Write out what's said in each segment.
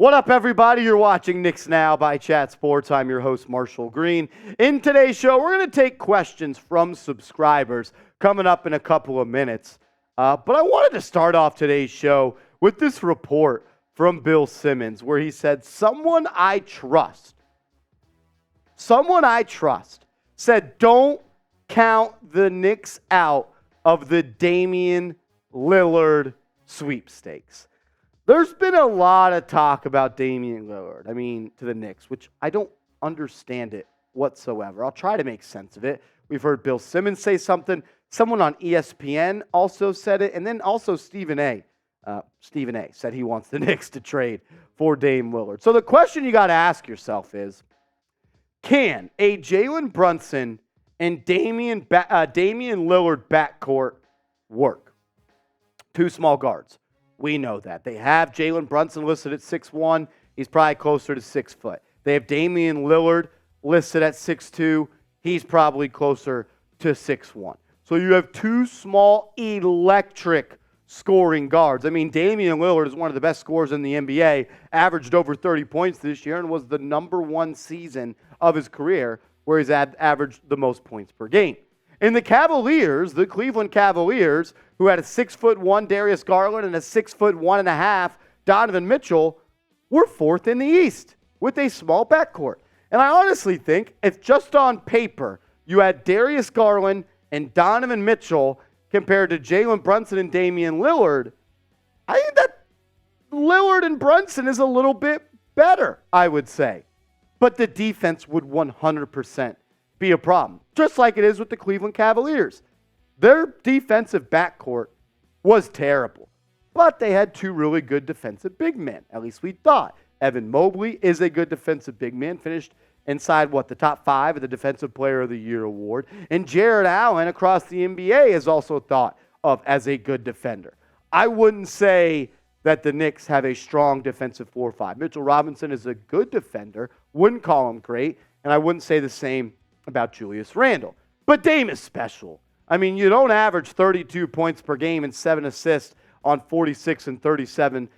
What up, everybody? You're watching Knicks Now by Chat Sports. I'm your host, Marshall Green. In today's show, we're going to take questions from subscribers coming up in a couple of minutes. But I wanted to start off today's show with this report from Bill Simmons where he said, someone I trust said, don't count the Knicks out of the Damian Lillard sweepstakes. There's been a lot of talk about Damian Lillard, to the Knicks, which I don't understand it whatsoever. I'll try to make sense of it. We've heard Bill Simmons say something. Someone on ESPN also said it. And then also Stephen A. said he wants the Knicks to trade for Dame Lillard. So the question you got to ask yourself is, can a Jalen Brunson and Damian Lillard backcourt work? Two small guards. We know that. They have Jalen Brunson listed at 6'1". He's probably closer to 6 foot. They have Damian Lillard listed at 6'2". He's probably closer to 6'1". So you have two small electric scoring guards. Damian Lillard is one of the best scorers in the NBA, averaged over 30 points this year, and was the number one season of his career where he's averaged the most points per game. And the Cleveland Cavaliers, who had a 6'1" Darius Garland and a 6'1.5" Donovan Mitchell, were fourth in the East with a small backcourt. And I honestly think if just on paper you had Darius Garland and Donovan Mitchell compared to Jalen Brunson and Damian Lillard, I think that Lillard and Brunson is a little bit better, I would say. But the defense would 100% be a problem, just like it is with the Cleveland Cavaliers. Their defensive backcourt was terrible, but they had two really good defensive big men, at least we thought. Evan Mobley is a good defensive big man, finished inside, the top 5 of the Defensive Player of the Year award. And Jared Allen across the NBA is also thought of as a good defender. I wouldn't say that the Knicks have a strong defensive 4-5. Mitchell Robinson is a good defender, wouldn't call him great, and I wouldn't say the same about Julius Randle. But Dame is special. You don't average 32 points per game and 7 assists on 46 and 37%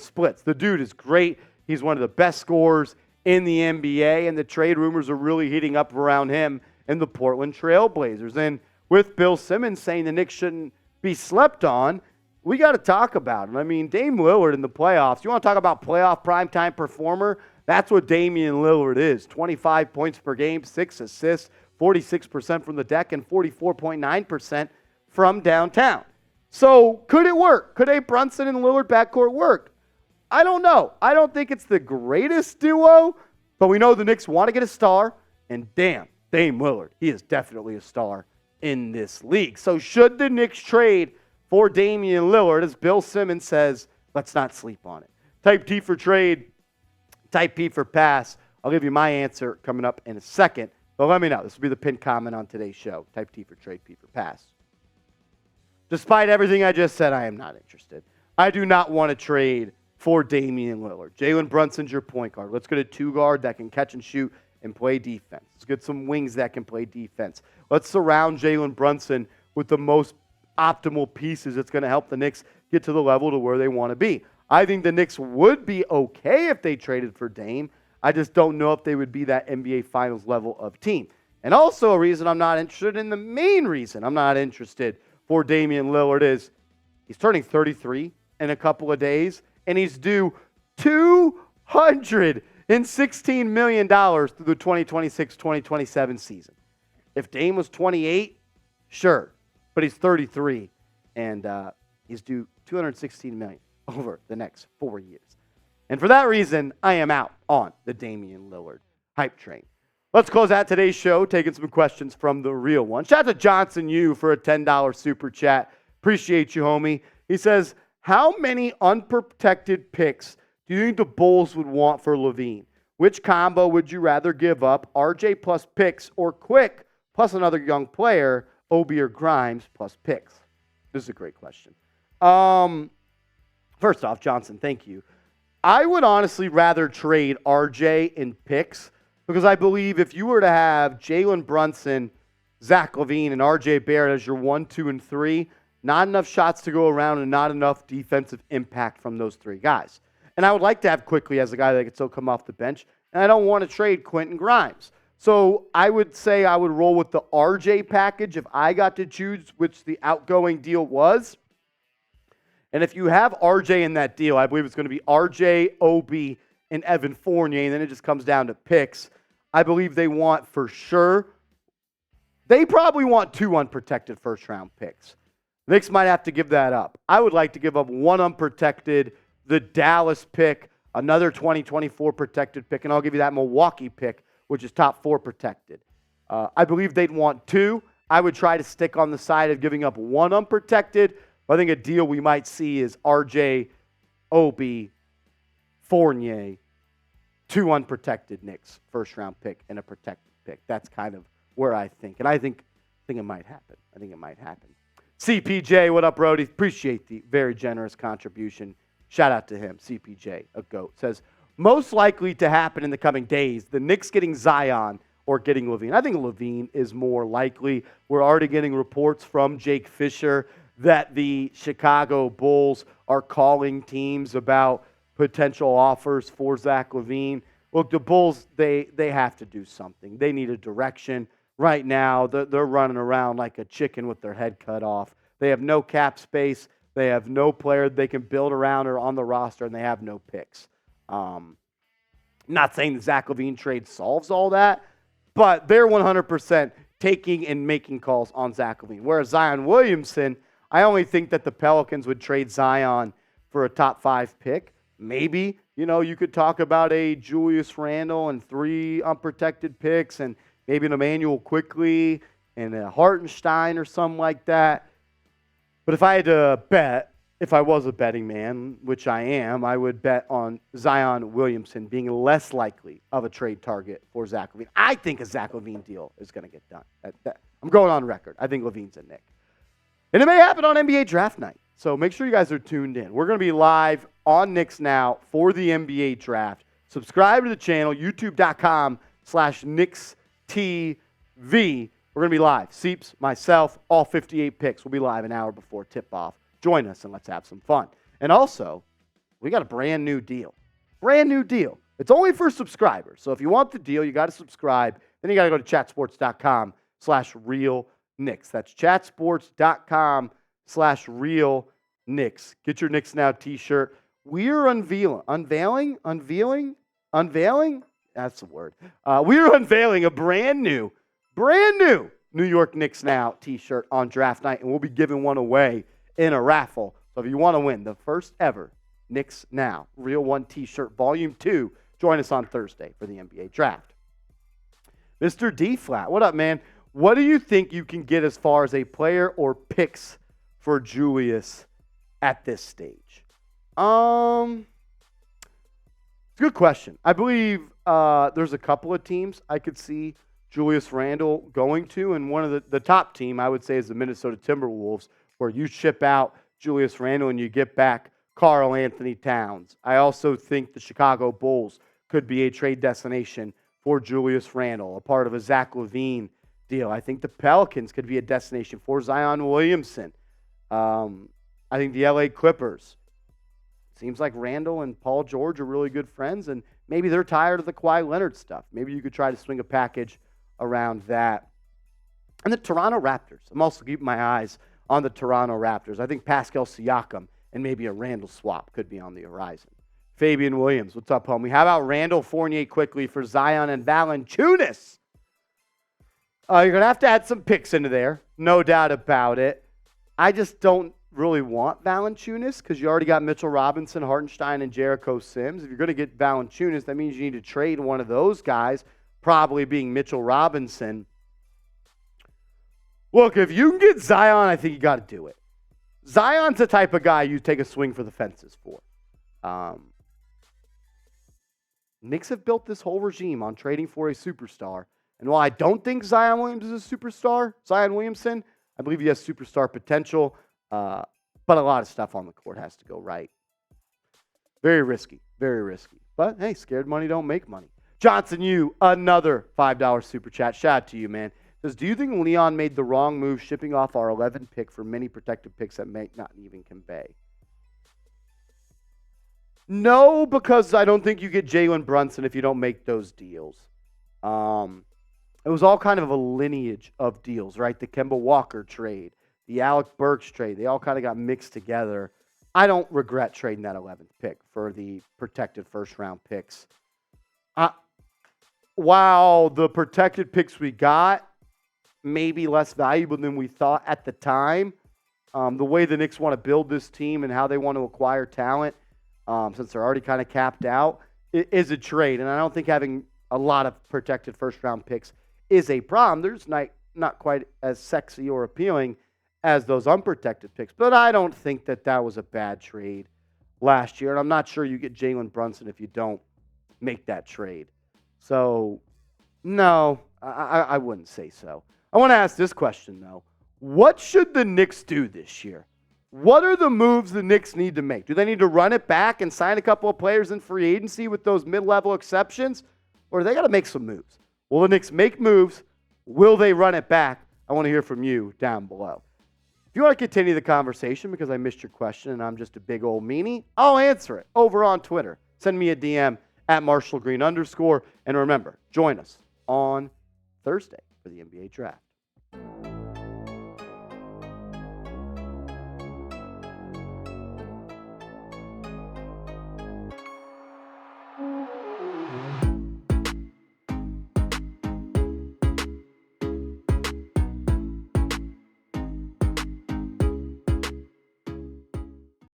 splits. The dude is great. He's one of the best scorers in the NBA, and the trade rumors are really heating up around him and the Portland Trail Blazers. And with Bill Simmons saying the Knicks shouldn't be slept on, we got to talk about it. Dame Lillard in the playoffs, you want to talk about playoff primetime performer? That's what Damian Lillard is. 25 points per game, 6 assists, 46% from the deck, and 44.9% from downtown. So could it work? Could a Brunson and Lillard backcourt work? I don't know. I don't think it's the greatest duo, but we know the Knicks want to get a star, and Dame Lillard, he is definitely a star in this league. So should the Knicks trade for Damian Lillard, as Bill Simmons says, let's not sleep on it. Type T for trade, type P for pass. I'll give you my answer coming up in a second. But let me know. This will be the pinned comment on today's show. Type T for trade, P for pass. Despite everything I just said, I am not interested. I do not want to trade for Damian Lillard. Jalen Brunson's your point guard. Let's get a 2-guard that can catch and shoot and play defense. Let's get some wings that can play defense. Let's surround Jalen Brunson with the most optimal pieces that's going to help the Knicks get to the level to where they want to be. I think the Knicks would be okay if they traded for Dame. I just don't know if they would be that NBA Finals level of team. And also a reason I'm not interested, and the main reason I'm not interested for Damian Lillard is he's turning 33 in a couple of days, and he's due $216 million through the 2026-2027 season. If Dame was 28, sure, but he's 33, and he's due $216 million over the next 4 years. And for that reason, I am out on the Damian Lillard hype train. Let's close out today's show, taking some questions from the real one. Shout out to Johnson Yu for a $10 super chat. Appreciate you, homie. He says, how many unprotected picks do you think the Bulls would want for Lavine? Which combo would you rather give up, RJ plus picks or Quick plus another young player, Obi or Grimes plus picks? This is a great question. First off, Johnson, thank you. I would honestly rather trade RJ in picks because I believe if you were to have Jalen Brunson, Zach LaVine, and RJ Barrett as your 1, 2, and 3, not enough shots to go around and not enough defensive impact from those three guys. And I would like to have Quickly as a guy that could still come off the bench. And I don't want to trade Quentin Grimes. So I would say I would roll with the RJ package if I got to choose which the outgoing deal was. And if you have RJ in that deal, I believe it's going to be RJ, Obi, and Evan Fournier, and then it just comes down to picks. I believe they want for sure. They probably want 2 unprotected first-round picks. Knicks might have to give that up. I would like to give up 1 unprotected, the Dallas pick, another 2024 protected pick, and I'll give you that Milwaukee pick, which is top 4 protected. I believe they'd want 2. I would try to stick on the side of giving up 1 unprotected. I think a deal we might see is RJ, Obi, Fournier, 2 unprotected Knicks, first-round pick, and a protected pick. That's kind of where I think. And I think it might happen. I think it might happen. CPJ, what up, Brody? Appreciate the very generous contribution. Shout out to him. CPJ, a GOAT, says, most likely to happen in the coming days, the Knicks getting Zion or getting Lavine. I think Lavine is more likely. We're already getting reports from Jake Fisher that the Chicago Bulls are calling teams about potential offers for Zach LaVine. Look, the Bulls, they have to do something. They need a direction. Right now, they're running around like a chicken with their head cut off. They have no cap space. They have no player they can build around or on the roster, and they have no picks. Not saying the Zach LaVine trade solves all that, but they're 100% taking and making calls on Zach LaVine. Whereas Zion Williamson, I only think that the Pelicans would trade Zion for a top 5 pick. Maybe, you could talk about a Julius Randle and 3 unprotected picks and maybe an Emmanuel Quickly and a Hartenstein or something like that. But if I had to bet, if I was a betting man, which I am, I would bet on Zion Williamson being less likely of a trade target for Zach LaVine. I think a Zach LaVine deal is going to get done. I'm going on record. I think LaVine's a Knick. And it may happen on NBA Draft Night. So make sure you guys are tuned in. We're going to be live on Knicks Now for the NBA Draft. Subscribe to the channel, youtube.com/KnicksTV. We're going to be live. Seeps, myself, all 58 picks will be live an hour before tip-off. Join us and let's have some fun. And also, we got a brand new deal. Brand new deal. It's only for subscribers. So if you want the deal, you got to subscribe. Then you got to go to chatsports.com/realknicks. That's chatsports.com/realknicks. Get your Knicks Now t-shirt. We're unveiling. That's the word. We're unveiling a brand new New York Knicks Now t-shirt on draft night, and we'll be giving one away in a raffle. So if you want to win the first ever Knicks Now Real One t-shirt, Volume 2, join us on Thursday for the NBA Draft. Mr. D-Flat, what up, man? What do you think you can get as far as a player or picks for Julius at this stage? It's a good question. I believe there's a couple of teams I could see Julius Randle going to, and one of the top team I would say is the Minnesota Timberwolves, where you ship out Julius Randle and you get back Karl Anthony Towns. I also think the Chicago Bulls could be a trade destination for Julius Randle, a part of a Zach LaVine deal. I think the Pelicans could be a destination for Zion Williamson. I think the LA Clippers. Seems like Randle and Paul George are really good friends, and maybe they're tired of the Kawhi Leonard stuff. Maybe you could try to swing a package around that. And the Toronto Raptors. I'm also keeping my eyes on the Toronto Raptors. I think Pascal Siakam and maybe a Randle swap could be on the horizon. Fabian Williams, what's up, homie? How about Randle, Fournier quickly for Zion and Valanciunas? You're going to have to add some picks into there, no doubt about it. I just don't really want Valanciunas because you already got Mitchell Robinson, Hartenstein, and Jericho Sims. If you're going to get Valanciunas, that means you need to trade one of those guys, probably being Mitchell Robinson. Look, if you can get Zion, I think you got to do it. Zion's the type of guy you take a swing for the fences for. Knicks have built this whole regime on trading for a superstar. And while I don't think Zion Williamson is a superstar, Zion Williamson, I believe he has superstar potential. But a lot of stuff on the court has to go right. Very risky. Very risky. But, hey, scared money don't make money. Johnson, you, another $5 super chat. Shout out to you, man. Says, do you think Leon made the wrong move shipping off our 11 pick for many protected picks that may not even convey? No, because I don't think you get Jalen Brunson if you don't make those deals. It was all kind of a lineage of deals, right? The Kemba Walker trade, the Alec Burks trade, they all kind of got mixed together. I don't regret trading that 11th pick for the protected first-round picks. While the protected picks we got may be less valuable than we thought at the time, the way the Knicks want to build this team and how they want to acquire talent, since they're already kind of capped out, it is a trade. And I don't think having a lot of protected first-round picks is a problem. They're just not quite as sexy or appealing as those unprotected picks. But I don't think that was a bad trade last year. And I'm not sure you get Jalen Brunson if you don't make that trade. So, no, I wouldn't say so. I want to ask this question, though. What should the Knicks do this year? What are the moves the Knicks need to make? Do they need to run it back and sign a couple of players in free agency with those mid-level exceptions? Or do they got to make some moves? Will the Knicks make moves? Will they run it back? I want to hear from you down below. If you want to continue the conversation because I missed your question and I'm just a big old meanie, I'll answer it over on Twitter. Send me a DM at @MarshallGreen_. And remember, join us on Thursday for the NBA Draft.